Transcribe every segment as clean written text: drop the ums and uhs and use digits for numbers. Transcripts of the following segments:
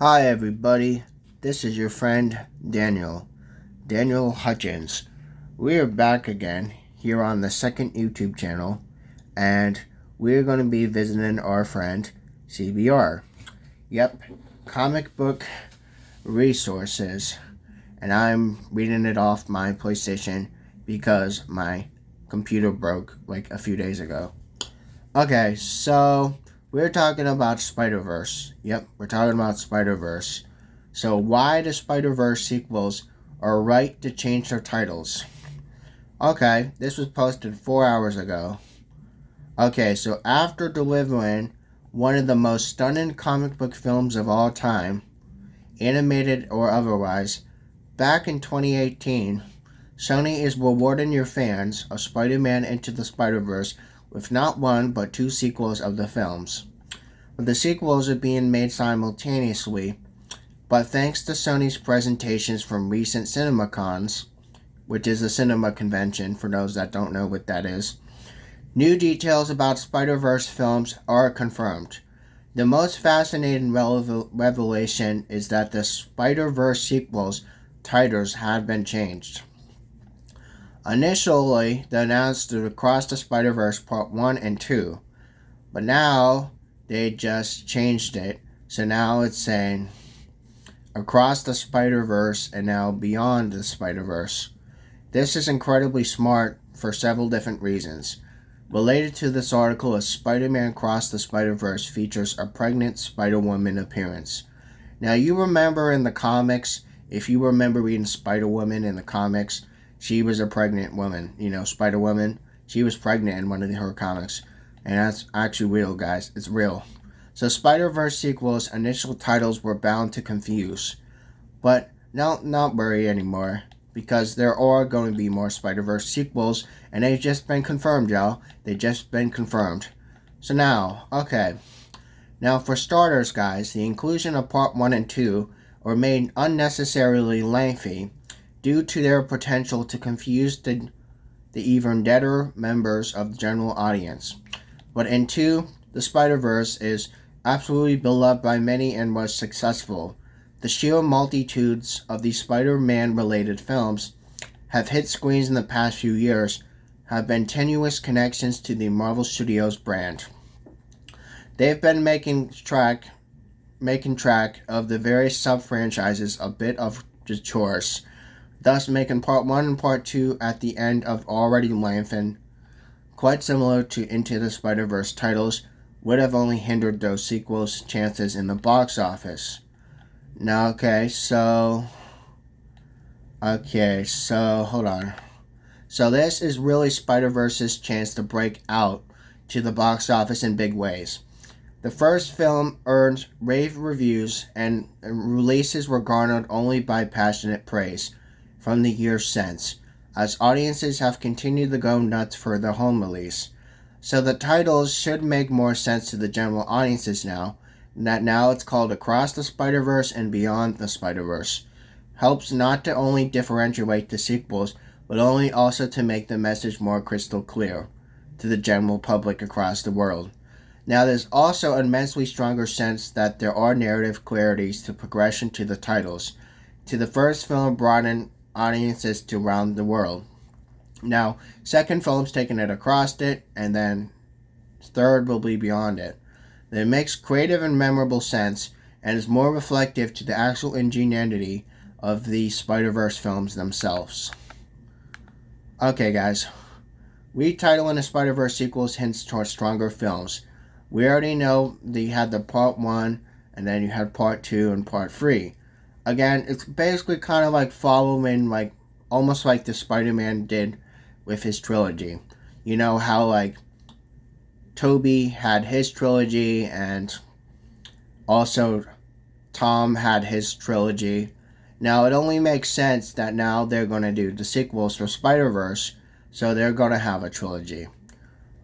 Hi, everybody. This is your friend Daniel Hutchins. We are back again here on the second YouTube channel, and we're going to be visiting our friend CBR. Yep, comic book resources, and I'm reading it off my PlayStation because my computer broke like a few days ago. Okay, so we're talking about Spider-Verse. Yep, we're talking about Spider-Verse. So why the Spider-Verse sequels are right to change their titles. Okay, this was posted 4 hours ago. Okay, so after delivering one of the most stunning comic book films of all time, animated or otherwise, back in 2018, Sony is rewarding your fans of Spider-Man Into the Spider-Verse with not one but two sequels of the films. But the sequels are being made simultaneously, but thanks to Sony's presentations from recent CinemaCons, which is a cinema convention for those that don't know what that is, new details about Spider-Verse films are confirmed. The most fascinating revelation is that the Spider-Verse sequels' titles have been changed. Initially, they announced Across the Spider-Verse Part 1 and 2, but now they just changed it. So now it's saying Across the Spider-Verse and now Beyond the Spider-Verse. This is incredibly smart for several different reasons. Related to this article is Spider-Man Across the Spider-Verse features a pregnant Spider-Woman appearance. Now you remember in the comics, if you remember reading Spider-Woman in the comics, she was a pregnant woman. Spider-Woman, she was pregnant in one of her comics. And that's actually real, guys. It's real. So Spider-Verse sequels' initial titles were bound to confuse. But not worry anymore, because there are going to be more Spider-Verse sequels, and they've just been confirmed, y'all. They've just been confirmed. So now, okay. Now for starters, guys, the inclusion of Part 1 and 2 were made unnecessarily lengthy due to their potential to confuse the even deader members of the general audience. But in 2, the Spider-Verse is absolutely beloved by many and was successful. The sheer multitudes of these Spider-Man related films have hit screens in the past few years have been tenuous connections to the Marvel Studios brand. They've been making track of the various sub-franchises a bit of the chores, thus making Part 1 and Part 2 at the end of already lengthened, quite similar to Into the Spider-Verse titles, would have only hindered those sequels' chances in the box office. Now, so hold on. So this is really Spider-Verse's chance to break out to the box office in big ways. The first film earned rave reviews, and releases were garnered only by passionate praise from the years since, as audiences have continued to go nuts for the home release. So the titles should make more sense to the general audiences now, that now it's called Across the Spider-Verse and Beyond the Spider-Verse. Helps not to only differentiate the sequels, but only also to make the message more crystal clear to the general public across the world. Now there's also an immensely stronger sense that there are narrative clarities to progression to the titles. To the first film brought in audiences to around the world. Now, second film's taking it across it, and then third will be beyond it. It makes creative and memorable sense, and is more reflective to the actual ingenuity of the Spider-Verse films themselves. Okay, guys. Retitling the Spider-Verse sequels hints towards stronger films. We already know that you had the Part 1, and then you had Part 2 and Part 3. Again, it's basically kind of like following, almost like the Spider-Man did with his trilogy. You know how, Toby had his trilogy, and also Tom had his trilogy. Now, it only makes sense that now they're going to do the sequels for Spider-Verse, so they're going to have a trilogy.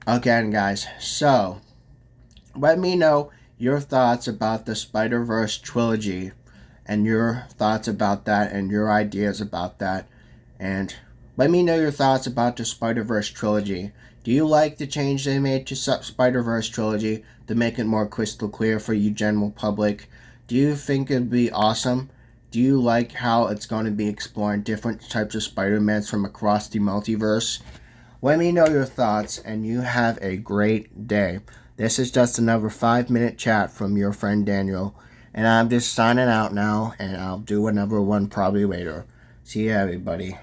Again, guys, so let me know your thoughts about the Spider-Verse trilogy, and your thoughts about that, and your ideas about that. And let me know your thoughts about the Spider-Verse trilogy. Do you like the change they made to Spider-Verse trilogy to make it more crystal clear for you general public? Do you think it'd be awesome? Do you like how it's going to be exploring different types of Spider-Mans from across the multiverse? Let me know your thoughts, and you have a great day. This is just another 5-minute chat from your friend Daniel, and I'm just signing out now, and I'll do another one probably later. See ya, everybody.